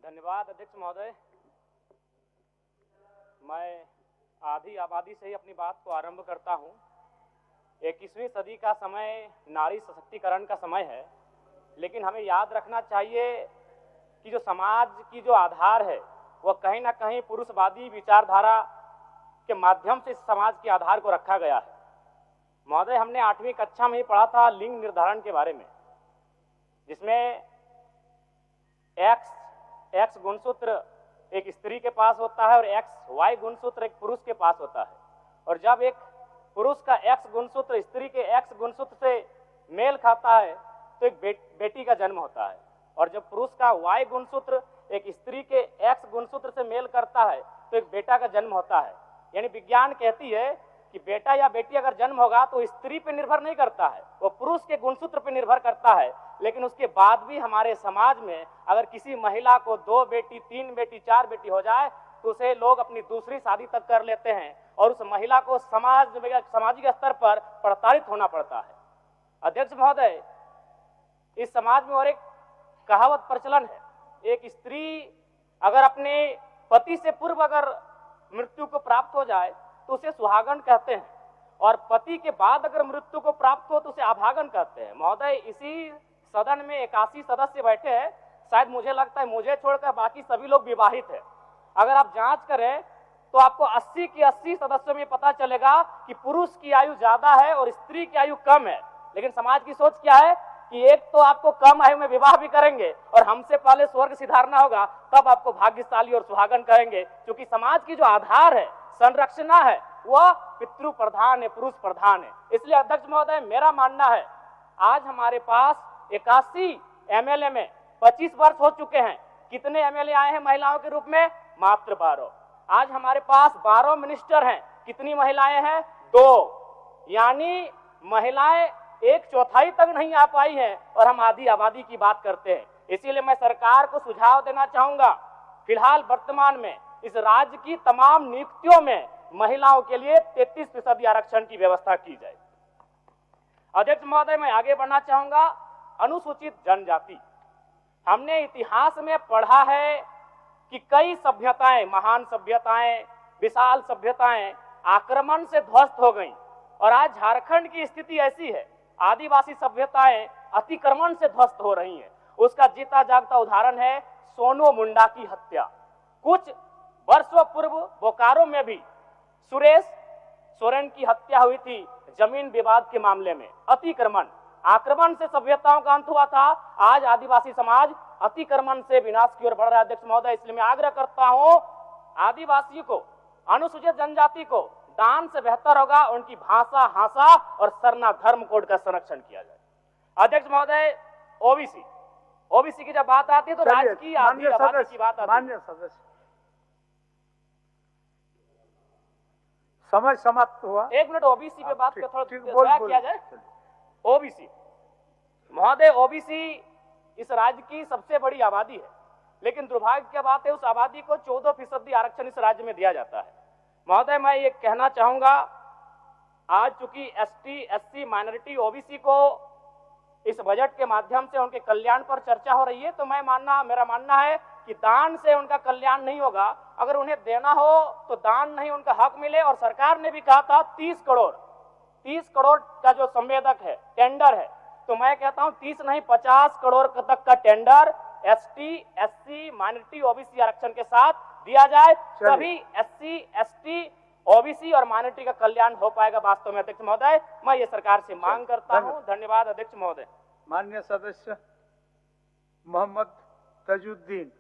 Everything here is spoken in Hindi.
धन्यवाद अध्यक्ष महोदय। मैं आधी आबादी से ही अपनी बात को आरंभ करता हूं। 21वीं सदी का समय नारी सशक्तिकरण का समय है, लेकिन हमें याद रखना चाहिए कि जो समाज की जो आधार है वह कहीं ना कहीं पुरुषवादी विचारधारा के माध्यम से इस समाज के आधार को रखा गया है। महोदय, हमने 8वीं कक्षा में ही पढ़ा था लिंग निर्धारण के बारे में, जिसमें एक्स गुणसूत्र एक स्त्री के पास होता है और एक्स वाई गुणसूत्र एक पुरुष के पास होता है। और जब एक पुरुष का एक्स गुणसूत्र स्त्री के एक्स गुणसूत्र से मेल खाता है तो एक बेटी का जन्म होता है, और जब पुरुष का वाई गुणसूत्र एक स्त्री के एक्स गुणसूत्र से मेल करता है तो एक बेटा का जन्म होता है। यानी विज्ञान कहती है कि बेटा या बेटी अगर जन्म होगा तो स्त्री पे निर्भर नहीं करता है, वो पुरुष के गुणसूत्र पे निर्भर करता है। लेकिन उसके बाद भी हमारे समाज में अगर किसी महिला को 2 बेटी 3 बेटी 4 बेटी हो जाए तो उसे लोग अपनी दूसरी शादी तक कर लेते हैं और उस महिला को सामाजिक स्तर पर प्रताड़ित होना पड़ता है। अध्यक्ष महोदय, इस समाज में और एक कहावत प्रचलन है, एक स्त्री अगर अपने पति से पूर्व अगर मृत्यु को प्राप्त हो जाए तो उसे सुहागन कहते हैं, और पति के बाद अगर मृत्यु को प्राप्त हो तो उसे अभागन कहते हैं। महोदय, इसी सदन में 81 सदस्य बैठे हैं, शायद मुझे लगता है मुझे छोड़कर बाकी सभी लोग विवाहित हैं। अगर आप जांच करें तो आपको 80 के 80 सदस्यों में पता चलेगा कि पुरुष की आयु ज्यादा है और स्त्री की आयु कम है। लेकिन समाज की सोच क्या है कि एक तो आपको कम आयु में विवाह भी करेंगे और हमसे पहले स्वर्ग सिधारना होगा, तब आपको भाग्यशाली और सुहागन कहेंगे। क्योंकि समाज की जो आधार है, संरचना है, वह पितृ प्रधान है, पुरुष प्रधान है। इसलिए अध्यक्ष महोदय, मेरा मानना है आज हमारे पास 81 एमएलए में 25 वर्ष हो चुके हैं। कितने एमएलए आए हैं महिलाओं के रूप में? मात्र 12। आज हमारे पास 12 मिनिस्टर हैं। कितनी महिलाएं हैं? 2। यानी महिलाएं 1/4 तक नहीं आ पाई हैं और हम आधी आबादी की बात करते हैं। इसीलिए मैं सरकार को सुझाव देना चाहूंगा, फिलहाल वर्तमान में इस राज्य की तमाम नियुक्तियों में महिलाओं के लिए 33% आरक्षण की व्यवस्था की जाए। अध्यक्ष महोदय, मैं आगे बढ़ना चाहूंगा। अनुसूचित जनजाति, हमने इतिहास में पढ़ा है कि कई सभ्यताएं, महान सभ्यताएं, विशाल सभ्यताएं आक्रमण से ध्वस्त हो गईं, और आज झारखंड की स्थिति ऐसी है, आदिवासी सभ्यताएं अतिक्रमण से ध्वस्त हो रही हैं। उसका जीता जागता उदाहरण है सोनो मुंडा की हत्या। कुछ वर्षों पूर्व बोकारो में भी सुरेश सोरेन की हत्या हुई थी जमीन विवाद के मामले में। अतिक्रमण, आक्रमण से सभ्यताओं का अंत हुआ था, आज आदिवासी समाज अतिक्रमण से विनाश की ओर बढ़ रहा है। अध्यक्ष महोदय, इसलिए मैं आग्रह करता हूं आदिवासियों को, अनुसूचित जनजाति को दान से बेहतर होगा उनकी भाषा, हासा और सरना धर्म कोड का संरक्षण किया जाए। अध्यक्ष महोदय, ओबीसी की जब बात आती है तो राज्य की आधी आबादी की बात आती है। माननीय सदस्य, समय समाप्त हुआ। 1 मिनट ओबीसी पे बात का थोड़ा किया जाए। ओबीसी महोदय, ओबीसी इस राज्य की सबसे बड़ी आबादी है, लेकिन दुर्भाग्य की बात है उस आबादी को 14% आरक्षण इस राज्य में दिया जाता है। महोदय, मैं ये कहना चाहूंगा, आज चूंकि एसटी, एससी, माइनॉरिटी, ओबीसी को इस बजट के माध्यम से उनके कल्याण पर चर्चा हो रही है, तो मेरा मानना है कि दान से उनका कल्याण नहीं होगा। अगर उन्हें देना हो तो दान नहीं, उनका हक मिले। और सरकार ने भी कहा था 30 करोड़ का जो संवेदक है, टेंडर है, तो मैं कहता हूं 30 नहीं 50 करोड़ तक का tender ST, SC, minority, OBC आरक्षण के साथ दिया जाए, तभी एससी, एसटी, ओबीसी और माइनॉरिटी का कल्याण हो पाएगा वास्तव में। अध्यक्ष महोदय, मैं ये सरकार से मांग करता हूं। धन्यवाद अध्यक्ष महोदय। माननीय सदस्य मोहम्मद तजुद्दीन।